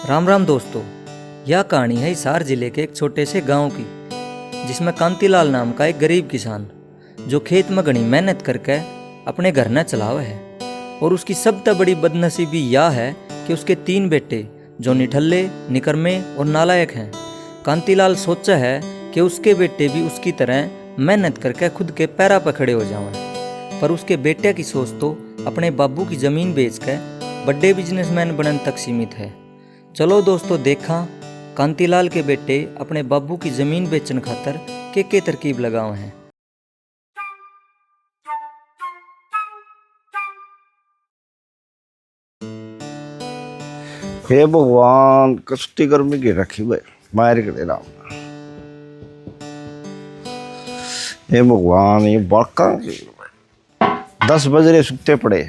राम राम दोस्तों। यह कहानी है हिसार जिले के एक छोटे से गांव की, जिसमें कांतीलाल नाम का एक गरीब किसान जो खेत में घनी मेहनत करके अपने घर न चलावे है। और उसकी सबसे बड़ी बदनसीबी यह है कि उसके 3 बेटे जो निठल्ले, निकर्मे और नालायक हैं। कांतीलाल सोचा है कि उसके बेटे भी उसकी तरह मेहनत करके खुद के पैरों पर खड़े हो जाएं, पर उसके बेटे की सोच तो अपने बाबू की ज़मीन बेचकर बड़े बिजनेसमैन बनने तक सीमित है। चलो दोस्तों, देखा कांतीलाल के बेटे अपने बाबू की ज़मीन बेचने खातर के तरकीब लगाए हैं। हे भगवान, कष्टी गर्मी की रखी भाई मार के राम। हे भगवान, ये बड़का 10 बज रहे सुते पड़े।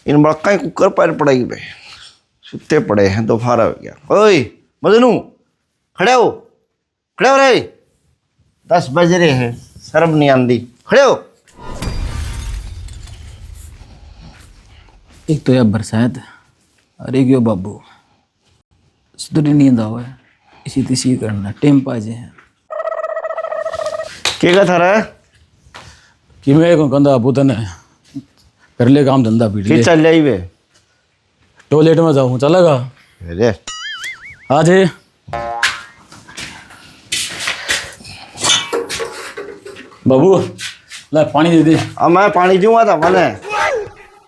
इन बड़का ही कुकर पैर पड़ेगी भाई, सुते पड़े हैं। दोपहर हो गया। ओए मजनू, खड़े हो रे। 10 बज रहे हैं, शर्म नहीं आंदी, खड़े हो। एक तो यह बरसात और एक यो बाबू सुधरी नींद आवे, इसी तिसी करना टेम पाजे हैं क्या था रे? कि मैं को कंधा पुतन कर ले काम धंधा पीट कि ले। चल जाई वे टॉयलेट में जाऊँ, चलेगा? अरे आज बाबू ला पानी दे दे। अब मैं पानी दूंगा था मैंने।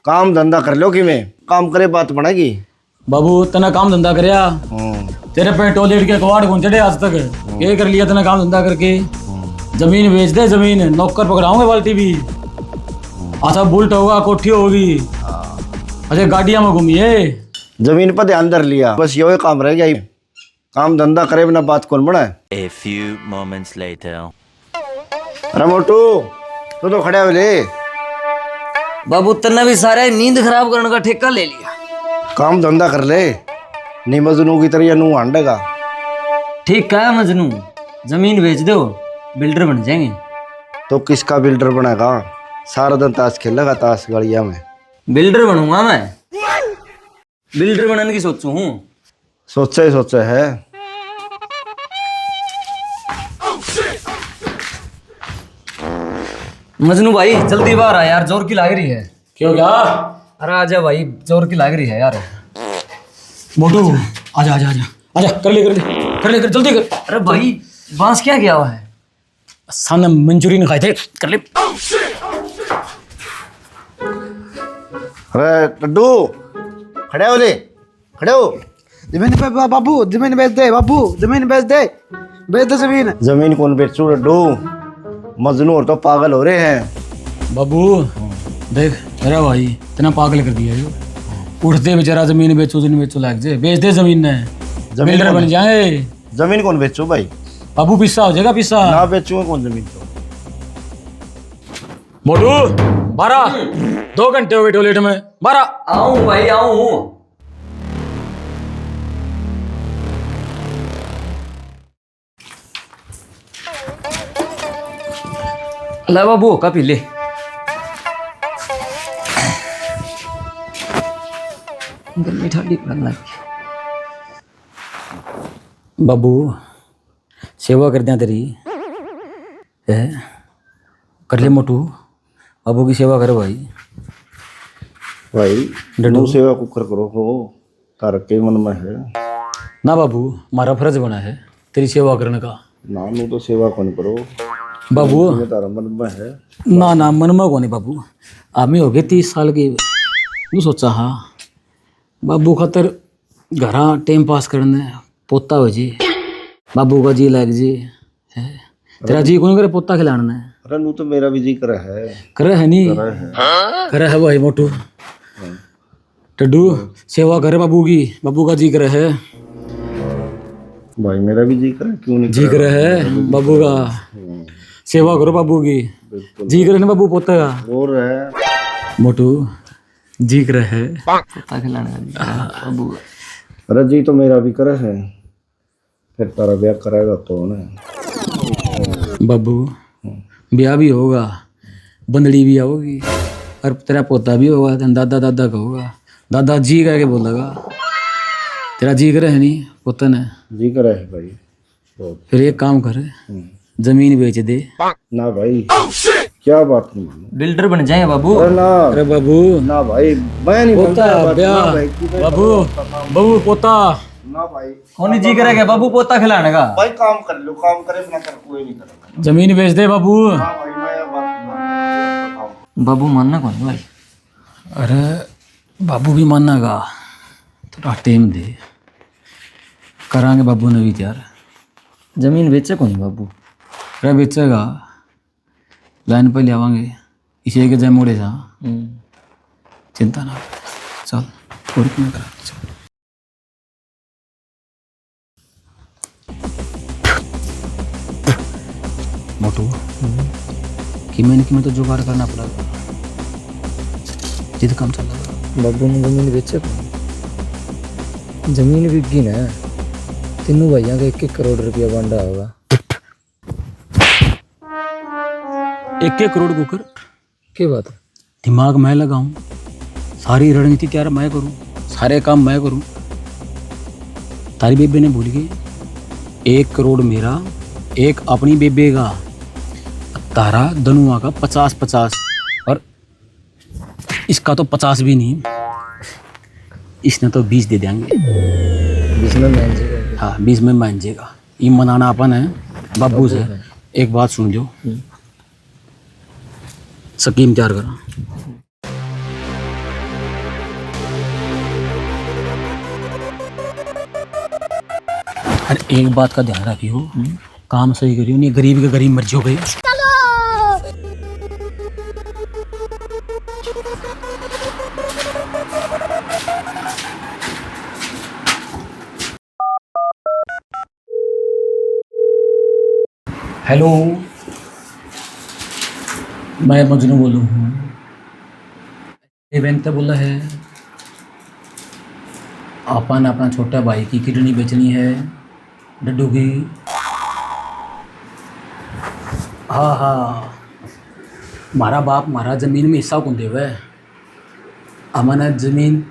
काम धंधा कर लो कि मैं काम करे बात बनेगी। बाबू तना काम धंधा करया, तेरे पे टॉयलेट के कवाड़ कौन चढ़े आज तक? ये कर लिया तना काम धंधा करके? जमीन बेच दे, जमीन नौकर पकड़ाऊंगे बाल्टी भी। अच्छा बुलट होगा, कोठी होगी, अच्छा गाड़ियां में घूमिए। जमीन पर ध्यान धर लिया, बस यही काम रह गया। काम धंधा करे बिना बात कौन बना है? A few moments later. अरे मोटू, तू तो खड़े हो ले। बाबू तन्ने भी सारे नींद खराब करने का ठेका ले लिया। काम धंधा कर ले, नहीं मजनू की तरह नू हांडेगा। ठीक है मजनू, जमीन बेच दो, बिल्डर बन जाएंगे। तो किसका बिल्डर बनेगा? सारा दिन ताश खेलेगा, ताश गड़िया में। बिल्डर बनूंगा मैं, बिल्डर बनने की सोचू हूँ। सोचा है। मजनू भाई जल्दी बाहर आ यार, जोर की लाग रही है। क्यों क्या? अरे आजा भाई, जोर की लाग रही है यार। मोटू आजा आजा आजा आजा, कर ले जल्दी कर। अरे भाई बांस क्या गया हुआ है? सामने मंचूरियन खाए थे, कर ले। अरे टड्डू, खड़े हो ले, खड़े हो। जमीन पे बाबू, जमीन बेच दे बाबू, जमीन बेच दे जमीन। जमीन कौन बेचू टड्डू? मजनू और तो पागल हो रहे हैं। बाबू देख मेरा भाई इतना पागल कर दिया यो। उठते बेचारा जमीन बेचो लाग जाए, बेच दे जमीन ने, बिल्डर बन जाए। जमीन कौन बेचू भाई? बाबू पिस्सा हो जाएगा, पिस्सा ना बेचूंगा कौन जमीन तो। मोटू 2 घंटे हो गए टॉयलेट में। 12 आऊं भाई आऊं। ला बाबू कापी ले। गर्मी ठंडी पड़ने लगी। बाबू सेवा कर दिया तेरी है, कर ले मोटू, बाबू की सेवा कर भाई। भाई डंडू सेवा कुकर करो हो, तार के मन में है ना बाबू, हमारा फर्ज बना है तेरी सेवा करने का। ना नू तो सेवा कौन करो बाबू तारा मन में है। ना मन में कौन है बाबू, आमी हो गए 30 साल के। तू सोचा हाँ बाबू खातर घरा टाइम पास करने, पोता हो जी, बाबू का जी लग जी है, तेरा जी कौन करे पोता खिलाना है? अरे नू तो मेरा भी जी कर है। करे है नहीं? करे है भाई मोटू। टड्डू सेवा करे बाबू की, बाबू का जी करे है भाई, मेरा भी जी कर है, क्यों नहीं जी करे है बाबू का। सेवा करो बाबू की, जी करे ना बाबू पोता का। और है मोटू जी कर है पोता खिलाने वाली बाबू। अरे जी तो मेरा भी करे है, फिर तारा ब्याह करेगा तो ना। बाबू ब्याह भी होगा, बंदड़ी भी होगी, और तेरा पोता भी होगा। तेरा दादा दादा का होगा, दादा जी कह के बोलेगा। तेरा जी करे है नहीं पोता ने? जी करे है भाई बहुत। फिर एक काम कर, जमीन बेच दे। ना भाई क्या बात नहीं मानो। बिल्डर बन जाए बाबू। अरे ना अरे बाबू ना भाई, मैं नहीं पोता बोलता बात, ब्याह ना भाई, किधर बाबू बाबू पोता। ना भाई। कौन जी करेगा बाबू पोता खिलाने का? भाई काम कर लो, काम करे बिना कर कोई नहीं करेगा। जमीन बेच दे बाबू। हाँ भाई मैं ये बात नहीं मानता। बाबू मानना कौन भाई? अरे बाबू भी मानेगा, थोड़ा टाइम दे, करांगे बाबू ने विचार। जमीन बेचे कौन बाबू? अरे बेचेगा, लाइन पर ले आवांगे, इसे के जय मोड़े जा, चिंता ना कर। चल और क्यों करा, चल। मोटू कि मैं तो जुगाड़ करना पड़ेगा, जिद काम चल रहा। बाबू ने जमीन बेचे कौन? जमीन बिकी ना, तीनों भाइयों का 1-1 करोड़ रुपया बांटा होगा। 1-1 करोड़ को कर, क्या बात है? दिमाग मैं लगाऊं, सारी रणनीति तैयार मैं करूं, सारे काम मैं करूं। तारी बेबे ने भूल गई, 1 करोड़ मेरा, 1 अपनी बेबे का, तारा दनुआ का 50-50, और इसका तो 50 भी नहीं, इसने तो 20 दे देंगे। 20 में मान जाएगा। हाँ 20 में मान जाएगा। ये मनाना अपन है बाबू से। एक बात सुन लो, स्कीम तैयार करा। अरे एक बात का ध्यान रखियो, काम सही करियो, नहीं गरीब के गरीब मर जाओगे। हेलो, मैं मजनू बोलूँ हूँ। ये बैंक तो बोला है अपन अपना छोटा भाई की किडनी बेचनी है, डड्डू की। हाँ हाँ, मारा बाप मारा जमीन में हिस्सा कौन देवे, अमाना जमीन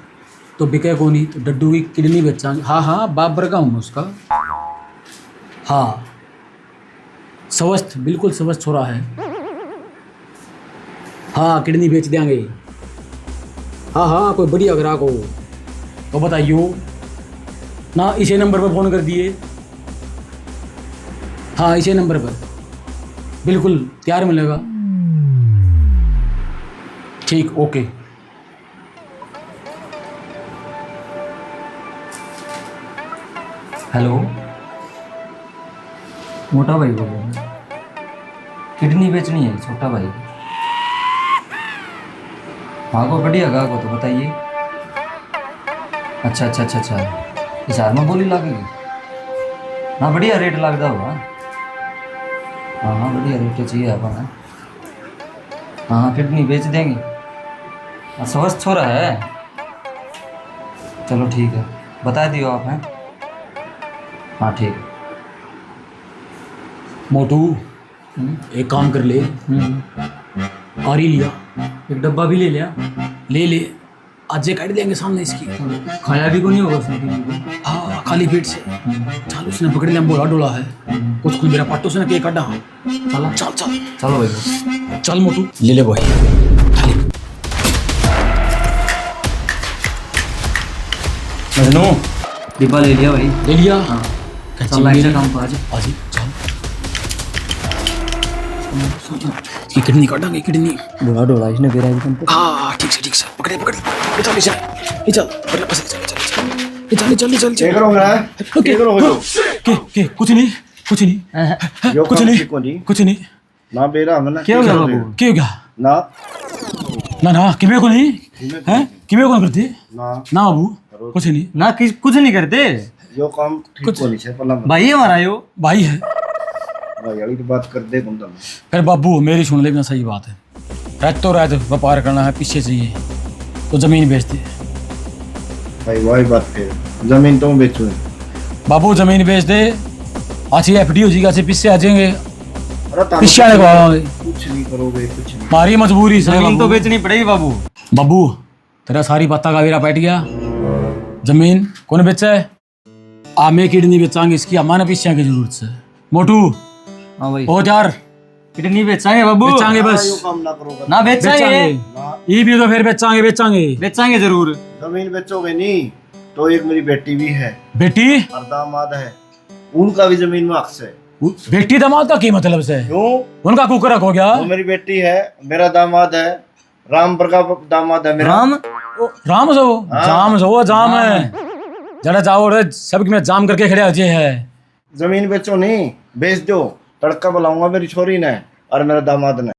तो बिके को नहीं, तो डड्डू की किडनी बेचांगे। हाँ हाँ, बाप बरका हूँ उसका। हाँ स्वस्थ, बिल्कुल स्वस्थ छोरा है। हाँ किडनी बेच देंगे। हाँ हाँ, कोई बढ़िया ग्राहक हो तो बताइयो ना, इसी नंबर पर फ़ोन कर दिए। हाँ इसी नंबर पर बिल्कुल तैयार मिलेगा। ठीक, ओके। हेलो, मोटा भाई बोल रहे हैं, किडनी बेचनी है छोटा भाई की। हाँ को बढ़िया गा को तो बताइए। अच्छा अच्छा अच्छा अच्छा, हिसार में बोली लगेगी। हाँ बढ़िया रेट लगता होगा। हाँ हाँ बढ़िया रेट चाहिए अपन। हाँ हाँ किडनी बेच देंगे। हाँ स्वस्थ छोरा है। चलो ठीक है, बता दियो आप हैं। हाँ ठीक। मोटू एक काम कर ले, आरी लिया, एक डब्बा भी ले लिया। ले ले, आज ये काट देंगे सामने इसकी। खाया भी को नहीं होगा उसने। हाँ खाली पेट से। चल उसने पकड़ लिया, बोला डोला है कुछ मेरा पाटो से ना के काटा। चल चल चल चलो भाई, चल मोटू ले ले भाई। मजनू डिब्बा ले लिया भाई। ले लिया। हाँ कच्ची चल लाइट मेरी- से काम पर आज। आज ही, चल ये किडनी काटांगे, किडनी। बुरा डोला इसने गिरा एकदम पे। हाँ ठीक से पकड़े पकड़े, ये चल ये चल बड़े पास चल चल चल चल चल क्या करोगे ना? क्या करोगे तो? के कुछ नहीं कुछ नहीं यो कुछ काम नहीं ठीक होनी। कुछ नहीं। ना बेरा हमने क्या हो गया बाबू? क्यों क्या ना ना ना किमें को नहीं है, किमें को नहीं करते ना ना बाबू, कुछ नहीं ना कुछ नहीं करते यो काम ठीक होनी चाहिए पहला। भाई हमारा यो। भाई है। भाई वाली तो बात कर दे तुम तो। अरे बाबू मेरी सुन ले, बिना सही बात है, रात तो रात व्यापार करना है, पीछे चाहिए तो जमीन बेच दे। भाई वही बात फिर जमीन तुम बेचो। बाबू जमीन बेच दे, अच्छी एफडी हो जाएगी, अच्छे पिस्से आ जाएंगे, अरे पिस्से आने को आवांगे। कुछ नहीं करोगे, कुछ नहीं। हमारी मजबूरी से जमीन तो बेचनी पड़ेगी बाबू। बाबू तेरा सारी पत्ता का वेरा बैठ गया। जमीन कौन बेचा है? आमे किडनी बेचांगे इसकी, हमारे पिस्सिया की जरूरत है। मोटू हाँ भाई, ओ यार किडनी बेचांगे बाबू। बेचांगे हाँ, बस, यूं काम ना करोगे। ना बेचांगे, बेचांगे ये भी तो फिर बेचांगे बेचांगे बेचांगे जरूर। जमीन बेचोगे नहीं तो एक मेरी बेटी भी है बेटी। और दामाद है, उनका भी जमीन में हक है। बेटी दामाद का की मतलब से? क्यों? उनका कुकरक हो गया। वो मेरी बेटी है, मेरा दामाद है, राम प्रकाश दामाद है मेरा। राम राम सो हाँ। जाम सो जाम है, जरा जाओ रे सबकी में जाम करके खड़े अजय है। जमीन बेचो नहीं, बेच दो, तड़का बुलाऊंगा मेरी छोरी ने और मेरा दामाद ने।